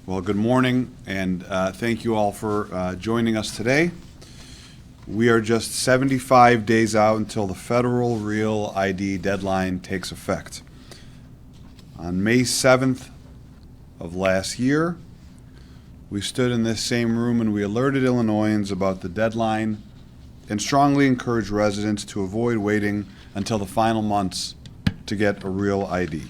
Well, good morning, and thank you all for joining us today. We are just 75 days out until the federal Real ID deadline takes effect. On May 7th of last year, we stood in this same room and we alerted Illinoisans about the deadline and strongly encouraged residents to avoid waiting until the final months to get a Real ID.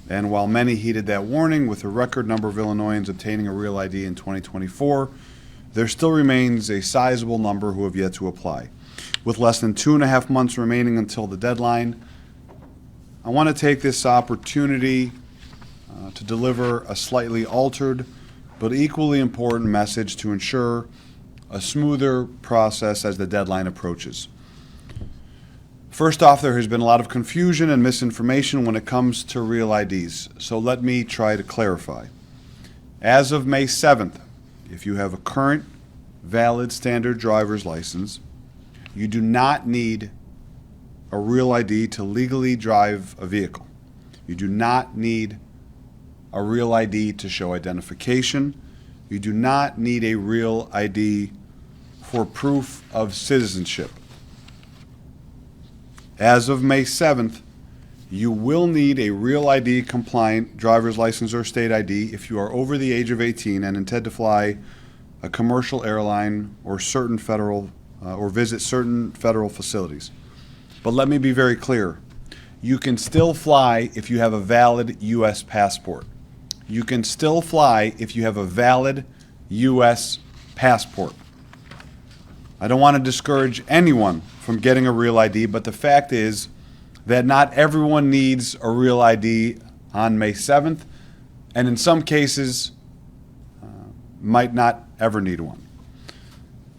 And while many heeded that warning, with a record number of Illinoisans obtaining a Real ID in 2024, there still remains a sizable number who have yet to apply. With less than 2.5 months remaining until the deadline, I want to take this opportunity to deliver a slightly altered but equally important message to ensure a smoother process as the deadline approaches. First off, there has been a lot of confusion and misinformation when it comes to Real IDs, so let me try to clarify. As of May 7th, if you have a current valid standard driver's license, you do not need a Real ID to legally drive a vehicle. You do not need a Real ID to show identification. You do not need a Real ID for proof of citizenship. As of May 7th, you will need a Real ID compliant driver's license or state ID if you are over the age of 18 and intend to fly a commercial airline or certain federal or visit certain federal facilities. But let me be very clear. You can still fly if you have a valid U.S. passport. You can still fly if you have a valid U.S. passport. I don't want to discourage anyone from getting a Real ID, but the fact is that not everyone needs a Real ID on May 7th, and in some cases might not ever need one.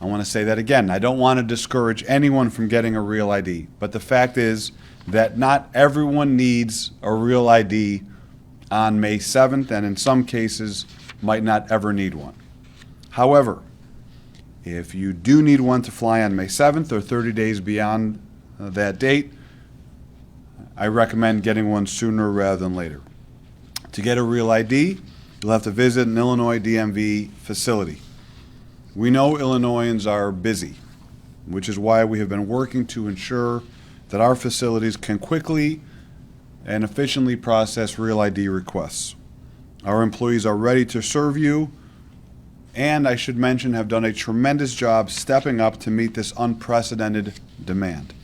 I want to say that again. I don't want to discourage anyone from getting a Real ID, but the fact is that not everyone needs a Real ID on May 7th, and in some cases might not ever need one. However, if you do need one to fly on May 7th or 30 days beyond that date, I recommend getting one sooner rather than later. To get a Real ID, you'll have to visit an Illinois DMV facility. We know Illinoisans are busy, which is why we have been working to ensure that our facilities can quickly and efficiently process Real ID requests. Our employees are ready to serve you, and I should mention have done a tremendous job stepping up to meet this unprecedented demand.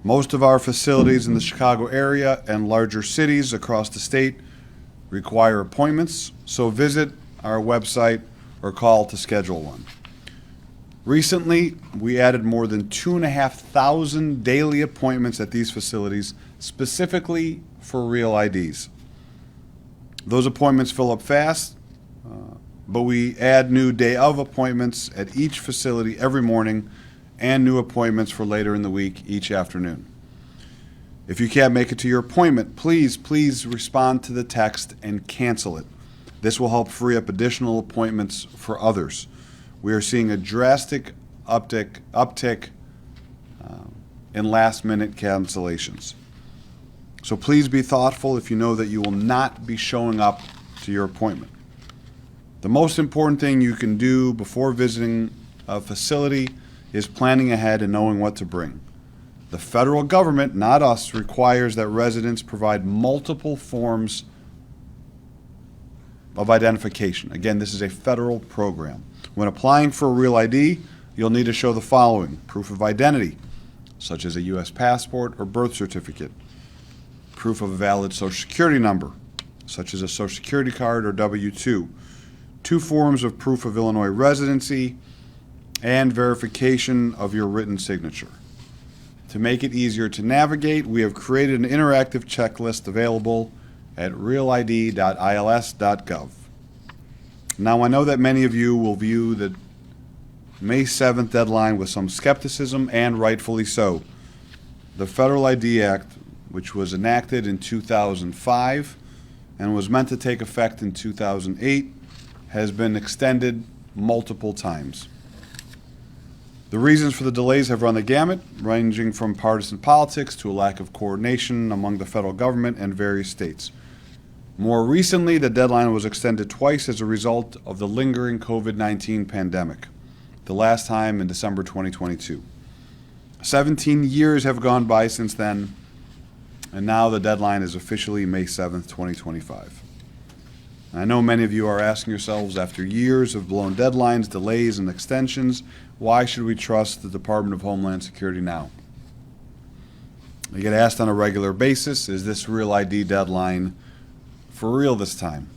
Most of our facilities in the Chicago area and larger cities across the state require appointments, so visit our website or call to schedule one. Recently, we added more than 2,500 daily appointments at these facilities specifically for Real IDs. Those appointments fill up fast, but we add new day of appointments at each facility every morning and new appointments for later in the week each afternoon. If you can't make it to your appointment, please respond to the text and cancel it. This will help free up additional appointments for others. We are seeing a drastic uptick in last-minute cancellations. So please be thoughtful if you know that you will not be showing up to your appointment. The most important thing you can do before visiting a facility is planning ahead and knowing what to bring. The federal government, not us, requires that residents provide multiple forms of identification. Again, this is a federal program. When applying for a Real ID, you'll need to show the following: proof of identity, such as a U.S. passport or birth certificate, proof of a valid Social Security number, such as a Social Security card or W-2, 2 forms of proof of Illinois residency, and verification of your written signature. To make it easier to navigate, we have created an interactive checklist available at realid.ils.gov. Now, I know that many of you will view the May 7th deadline with some skepticism, and rightfully so. The Federal ID Act, which was enacted in 2005 and was meant to take effect in 2008, has been extended multiple times. The reasons for the delays have run the gamut, ranging from partisan politics to a lack of coordination among the federal government and various states. More recently, the deadline was extended twice as a result of the lingering COVID-19 pandemic, the last time in December 2022. 17 years have gone by since then, and now the deadline is officially May 7th, 2025. I know many of you are asking yourselves, after years of blown deadlines, delays, and extensions, why should we trust the Department of Homeland Security now? I get asked on a regular basis, is this Real ID deadline for real this time?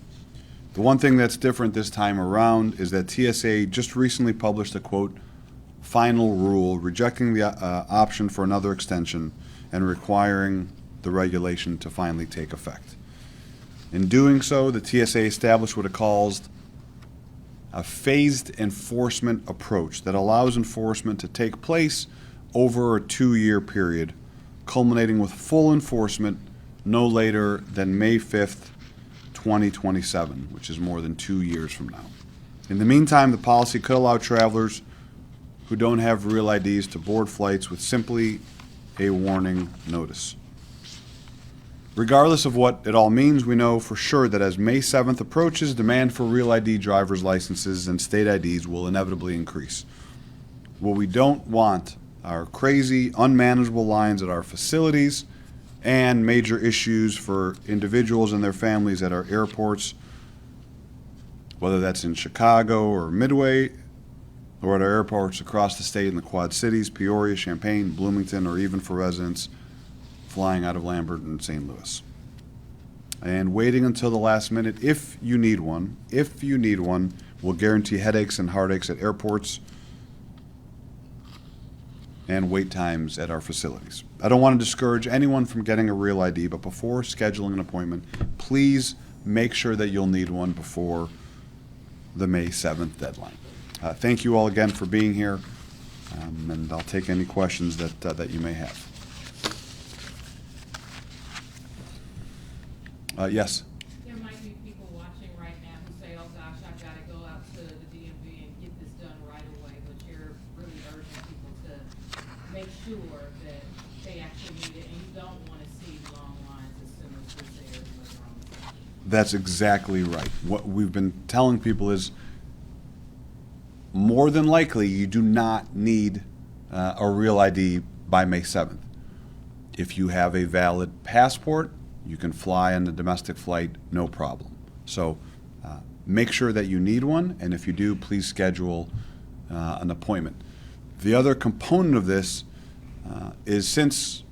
The one thing that's different this time around is that TSA just recently published a, quote, final rule rejecting the option for another extension and requiring the regulation to finally take effect. In doing so, the TSA established what it calls a phased enforcement approach that allows enforcement to take place over a 2-year period, culminating with full enforcement no later than May 5th, 2027, which is more than 2 years from now. In the meantime, the policy could allow travelers who don't have real IDs to board flights with simply a warning notice. Regardless of what it all means, we know for sure that as May 7th approaches, demand for real ID driver's licenses and state IDs will inevitably increase. What we don't want are crazy, unmanageable lines at our facilities and major issues for individuals and their families at our airports, whether that's in Chicago or Midway, or at our airports across the state in the Quad Cities, Peoria, Champaign, Bloomington, or even for residents flying out of Lambert and St. Louis. And waiting until the last minute, if you need one, will guarantee headaches and heartaches at airports and wait times at our facilities. I don't want to discourage anyone from getting a real ID, but before scheduling an appointment, please make sure that you'll need one before the May 7th deadline. Thank you all again for being here, and I'll take any questions that you may have. Yes? There might be people watching right now who say, oh gosh, I've got to go out to the DMV and get this done right away, but you're really urging people to make sure that they actually need it, and you don't want to see long lines as soon as this airs later on. That's exactly right. What we've been telling people is more than likely you do not need a real ID by May 7th. If you have a valid passport, you can fly on the domestic flight, no problem. So make sure that you need one, and if you do, please schedule an appointment. The other component of this is since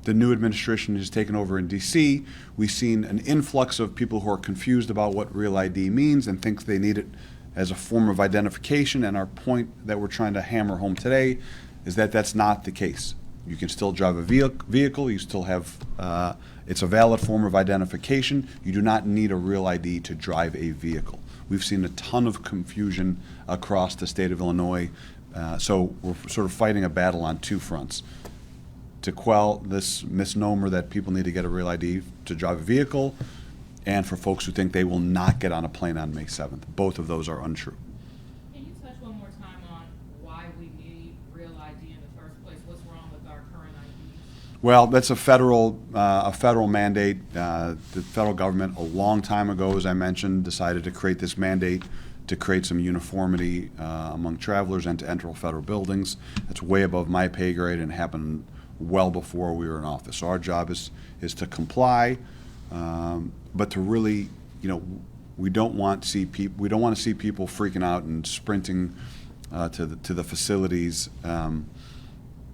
the new administration has taken over in DC, we've seen an influx of people who are confused about what Real ID means and think they need it as a form of identification, and our point that we're trying to hammer home today is that that's not the case. You can still drive a vehicle, you still have, it's a valid form of identification. You do not need a real ID to drive a vehicle. We've seen a ton of confusion across the state of Illinois, so we're sort of fighting a battle on two fronts. To quell this misnomer that people need to get a real ID to drive a vehicle, and for folks who think they will not get on a plane on May 7th. Both of those are untrue. Can you touch one more time on why we need real ID in the first place? What's wrong with our current IDs? Well, that's a federal mandate. The federal government, a long time ago, as I mentioned, decided to create this mandate to create some uniformity among travelers and to enter federal buildings. That's way above my pay grade and happened well before we were in office. So our job is to comply, but to really, we don't want to see people freaking out and sprinting to the facilities.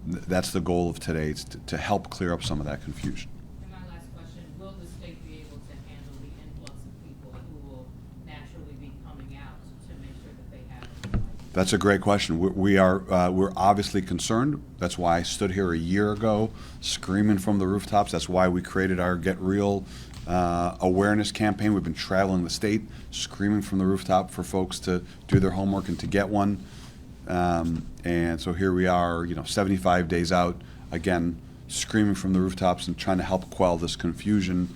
That's the goal of today, is to help clear up some of that confusion. And my last question, will the state be able to handle the influx of people who will naturally be coming out to make sure that they have it? That's a great question. We're obviously concerned. That's why I stood here a year ago screaming from the rooftops. That's why we created our Get Real awareness campaign. We've been traveling the state screaming from the rooftop for folks to do their homework and to get one. And so here we are, 75 days out, again, screaming from the rooftops and trying to help quell this confusion.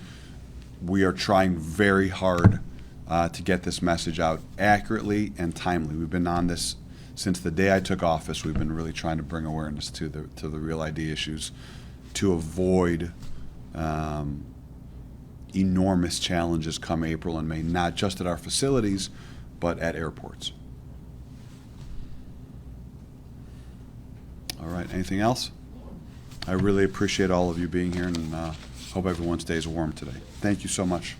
We are trying very hard to get this message out accurately and timely. We've been on this since the day I took office. We've been really trying to bring awareness to the real ID issues to avoid enormous challenges come April and May, not just at our facilities, but at airports. All right, anything else? I really appreciate all of you being here, and hope everyone stays warm today. Thank you so much.